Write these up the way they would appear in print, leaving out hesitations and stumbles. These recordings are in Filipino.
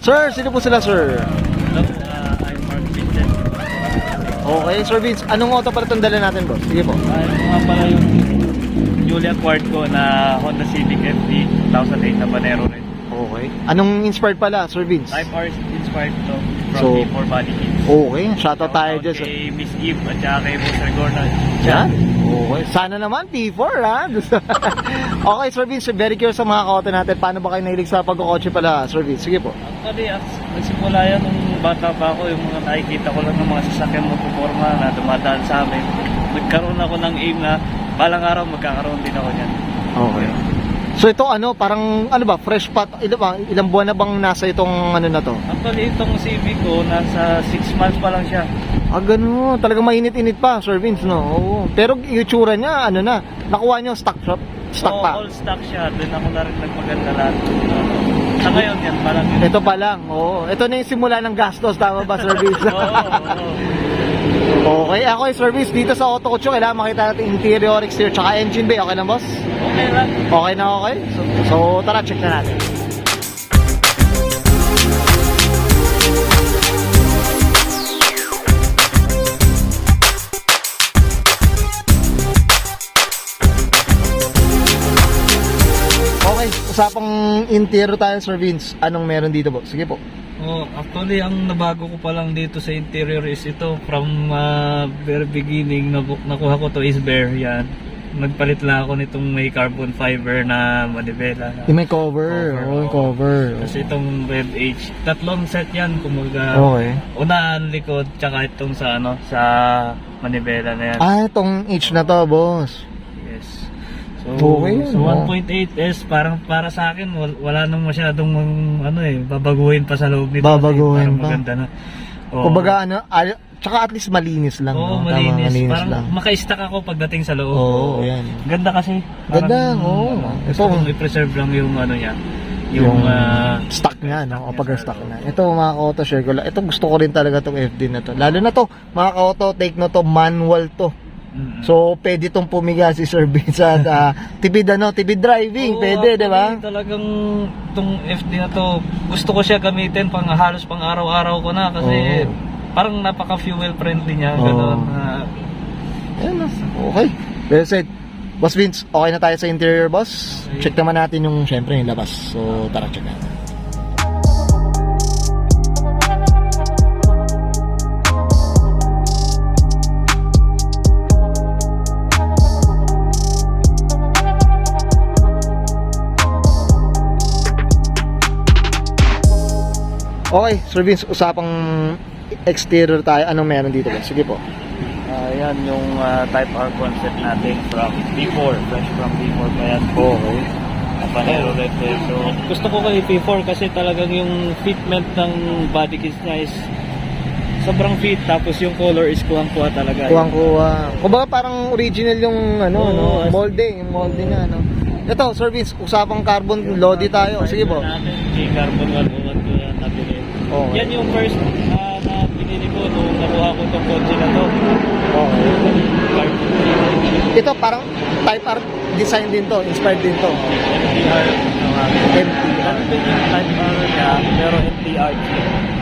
Sir, sino po sila, sir? Hello, I'm Mark Vincent. Okay, Sir Vince, anong auto pala itong dala natin, boss? Sige po. Ito nga pala yung Julia Quart ko na Honda Civic FD 2008 na Panero rin. Okay. Anong inspired pala, Sir Vince? Type R inspired to from So, T4 Body Kits. Okay, shoutout tayo dyan. Kay Miss Eve at saka kay Boss Regornal. Yan. Okay. Sana naman, T4 ha. Okay, Sir Vince, very curious sa mga kaoto natin. Paano ba kayo nahilig sa pagkakotse pala, Sir Vince? Sige po. Actually, nagsimula yan nung bata pa ako, yung mga nakikita ko lang ng mga sasakyan mo performa na dumadaan sa amin. Nagkaroon ako ng aim na balang araw magkakaroon din ako niyan. Okay. So ito parang fresh pot, ilang buwan na bang nasa itong na to? Actually, itong Civic ko, nasa 6 months pa lang siya. Ah, gano'n. Talagang mainit-init pa, Sir Vince, no? Oo. Pero yung itsura niya, nakuha niyo stock shop? Stock pa? All stock siya. Doon ako na rin nagpaganda lahat. Sa ngayon yan, parang yun. Ito pa lang, oo. Ito na yung simula ng gastos, tama ba, Sir Vince? Oo. Okay, ako yung service dito sa Auto Kutsu. Kailangan makita natin interior, exterior, tsaka engine bay. Okay lang, boss? Okay lang. Okay na, okay? So tara, check na natin. Okay, usapang interior tayo, Sir Vince. Anong meron dito, boss? Sige po. Actually, ang nabago ko pa lang dito sa interior is ito. From very beginning, nakuha ko to is bare. Yan. Nagpalit lang ako nitong may carbon fiber na manibela. Yung may cover. Yung cover. Kasi itong Red H, tatlong set yan. Kumaga, Okay. unahan, likod, tsaka itong sa sa manibela na yan. Ah, itong H na to, boss. Yes. So, Okay, so 1.8S parang para sa akin wala nang masyadong babaguhin pa sa loob nito. Babaguhin parang pa. maganda na. Oo. Kumbaga tsaka at least malinis lang. Oo, no? malinis. Tama, Parang lang. maka-stack ako pagdating sa loob. Oo, yan. Ganda kasi. Ganda, oo. Gusto kong i-preserve lang yung niya. Yung stock niya, no? O pag-stock na. Ito mga ka-auto, share ko lang. Ito gusto ko rin talaga tong FD na to. Lalo na to, mga ka-auto, take no to, manual to. So, pwede tong pumiga si Sir Vince at tipid driving, pwede, di ba? Talagang itong FD na to, gusto ko siya gamitin halos pang araw-araw ko na kasi parang napaka-fuel friendly niya, gano'n. Yan, okay. Well said. Boss Vince, okay na tayo sa interior, boss. Check naman natin yung, syempre, yung labas. So, tara, check natin. Okay, Sir Vince, usapang exterior tayo. Anong meron dito ba? Sige po. Yan yung Type R concept natin from P4, fresh from P4 pa yan. Okay. Panero red tail. So, gusto ko kay P4 kasi talagang yung fitment ng body kits niya is sobrang fit, tapos yung color is kuwang-kuwa talaga. Kuwang-kuwa. Kumbaga parang original yung molde, yung molde niya, no. Ito, Sir Vince, usapang carbon lodi tayo. Sige po. Carbon 101 ko yan nabili. Okay. Yan yung first na pinili ko nung nakuha ko itong kotse na to. Okay. Carbon. Ito parang Type R design din to, inspired din to. MTR. MTR. Type R niya, pero MTRG.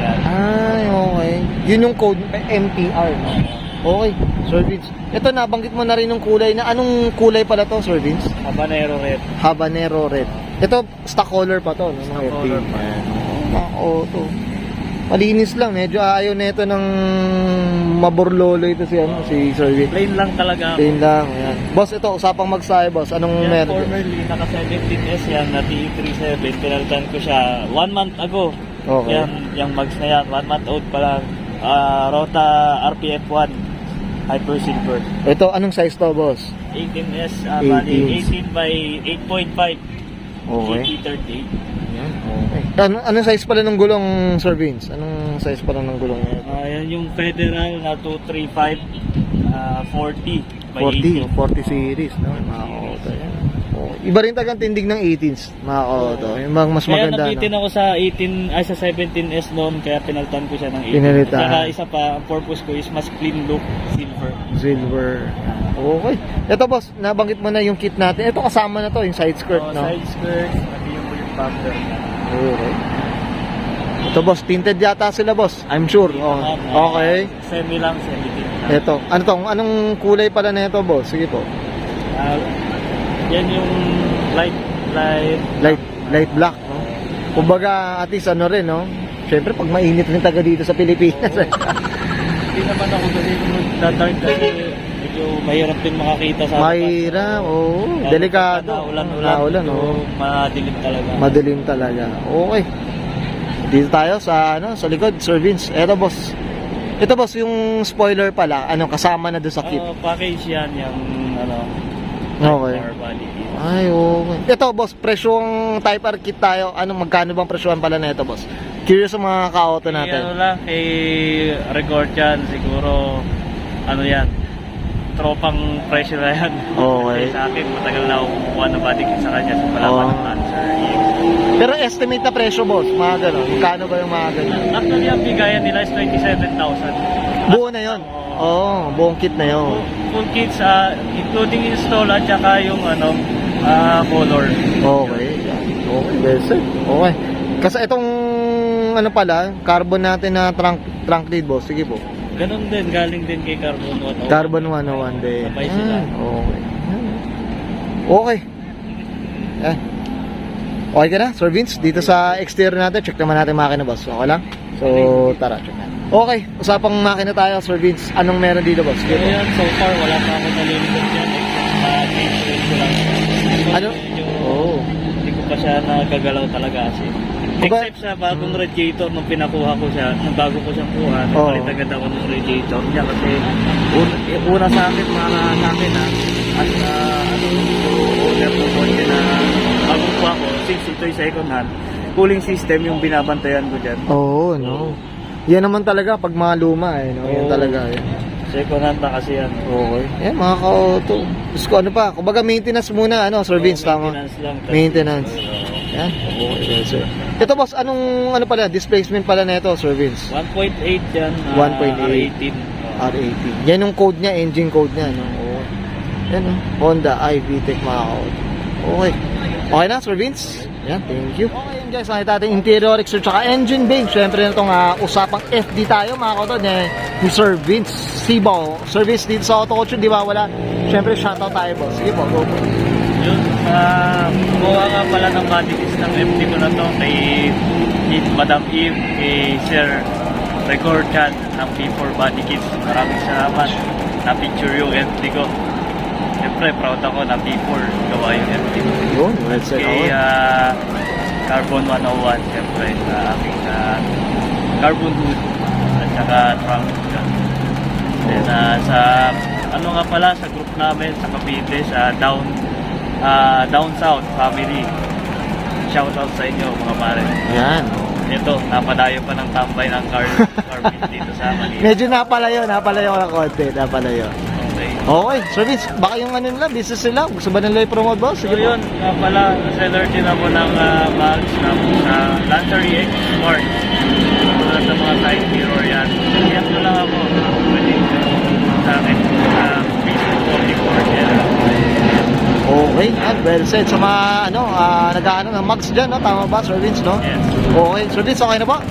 Yan. Ay, okay. Yun yung code, MTR. No? Okay, Sir Vince. Ito, nabanggit mo na rin yung kulay na. Anong kulay pala to, Sir Vince? Habanero red. Habanero red. Ito, stock color pa to. No? Stock color pa. To. Malinis lang. Medyo ayaw nito ng maburlolo ito si Sir Vince. Plain lang talaga. Plain lang. Ayan. Boss, ito, usapang magsahe, boss. Anong Yan, meron? formerly, naka 17S yan na TE37. Pinalitan ko siya 1 month ago. Okay. Yan, yung mags na yan. 1 month old pa lang. Rota RPF1. Hyper Silver. Ito, anong size to, boss? 18S, 18. 18 by 8.5. Okay. GT38. Yan, okay. Anong size pala ng gulong, Sir Vince? Anong size pala ng gulong niya? Yan yung Federal na 235 40 by 40 series, no? Mga auto yan. Okay. Iba rin tagang tindig ng 18s, mga auto. Yung mas kaya maganda, nabitin no? ako sa 18 ay sa 17S noon, kaya pinalitan ko siya ng 18. Pinalitan. Saka isa pa, ang purpose ko is mas clean look, silver. Silver. Okay. Ito, boss, nabanggit mo na yung kit natin. Ito kasama na to, yung side skirt, no? Side skirt, pati yung bumper niya. Okay. Ito boss, tinted yata sila boss. I'm sure. Oh. Okay. Semi lang, semi-tint. Ito. Ano tong? Anong kulay pala na ito boss? Sige po. Yan yung light Light black. No? Kumbaga, at least ano rin, no? Siyempre, pag mainit rin taga dito sa Pilipinas. Hindi naman ako kasi dark kasi medyo mahirap din makakita sa Mahirap, oo. Delikado. Ulan, oo. Madilim talaga. Madilim talaga. Okay. Dito tayo sa sa likod, Sir Vince. Ito boss. Ito boss, yung spoiler pala, kasama na doon sa kit. Package yan, yung Okay. power body kit. Ay, okay. Ito boss, presyong Type R kit tayo. Magkano bang presyohan pala na ito boss? Curious sa mga ka-auto natin. Ano lang, record yan, siguro, yan, tropang presyo na yan. Okay. Kasi sa akin, matagal na ako kumukuha ng body kit sa kanya, so wala pa ng Lancer EX. Pero estimate na presyo boss, mga gano'n. Magkano ba yung mga gano'n? Actually, ang bigayan nila is 27,000. Buo na yun? Oo, buong kit na yun. Full kits, including install at saka yung color. Okay. Okay, best. Okay. Kasi itong pala, carbon natin na trunk lid boss. Sige po. Ganun din, galing din kay Carbon 101. Carbon 101 din. Sabay sila. Okay. Okay. Yan. Okay ka na, Sir Vince? Dito sa exterior natin, check naman natin makina boss. Okay lang? So, tara, check natin. Okay, usapang makina tayo, Sir Vince. Anong meron dito boss? So yan, so far, wala pa ako nalilipot dyan. Except ko lang. Ano? Oo. Hindi ko pa siya nagagalaw talaga kasi. Except sa bagong radiator nung pinakuha ko siya, nung bago ko siyang kuha, napalit agad ako ng radiator niya kasi una sa akin, sa akin at owner ko po niya na bago kuha ko, since ito yung second hand, cooling system yung binabantayan ko dyan. Oo, no. Yan naman talaga pag mga luma no? Yan talaga. Yan. Second hand na kasi yan. Okay. Yan mga ka-auto. Gusto ko pa. Kumbaga maintenance muna, Sir Vince, tama? Maintenance lang. Maintenance. Yan. Okay, yes, sir. Ito boss, anong pala, displacement pala na ito, Sir Vince? 1.8 yan. 1.8. R18. R18. Yan yung code niya, engine code niya, no? Okay. Yan, Honda i-VTEC mga ka-auto. Okay. Okay na, Sir Vince? Yan, thank you. Okay yun guys, nakita natin interior exterior tsaka engine bay. Siyempre na itong usapang FD tayo mga kauto ni Sir Vince Sibaw. Sir Vince dito sa Auto Culture, di ba wala? Siyempre shoutout tayo po. Sige po, go po. Yun, gumawa nga pala ng body kits ng FD ko na to kay Madam Eve, kay Sir Record Chat ng P4 Body Kits. Maraming salamat. Na-picture yung FD ko. Siyempre, proud ako na P4 gawa yung FD ko. Yun, let's say Kay Carbon 101, siyempre, sa aming carbon hood at saka trunk dyan. Then, sa nga pala, sa group namin, sa Cavite, sa Down South family. Shoutout sa inyo, mga pare. Yan. Ito, napadayo pa ng tambay ng car dito sa Manila. Medyo napalayo ko ng konti, napalayo. Okay. Okay, Sir Vince, baka yung nila, business nila, gusto ba nila i-promote boss? So Sige po. yun, nga pala, seller din ako ng bags na sa Lancer EX Sport. Sa mga side mirror yan. Yan ko lang ako. Pwede sa akin. Facebook 44 yan. Okay, well said. Sa mga nag-aano ng Max dyan, no? Tama ba, Sir Vince, no? Yes. Okay, Sir Vince, okay na ba?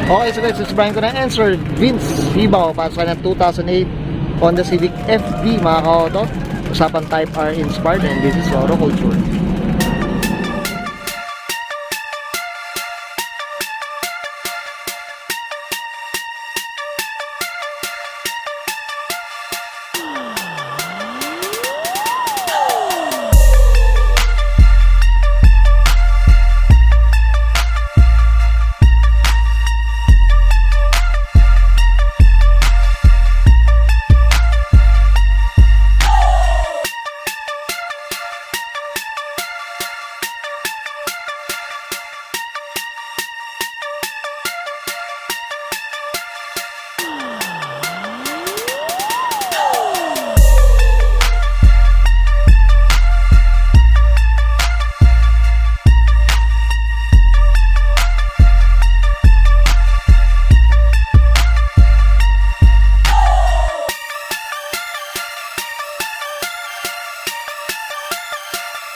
Okay, so guys, subscribe ko na and Sir Vince Sibaw para sa kanya 2008 Honda Civic FD mga ka-auto. Usapan Type R inspired and this is Auto Culture.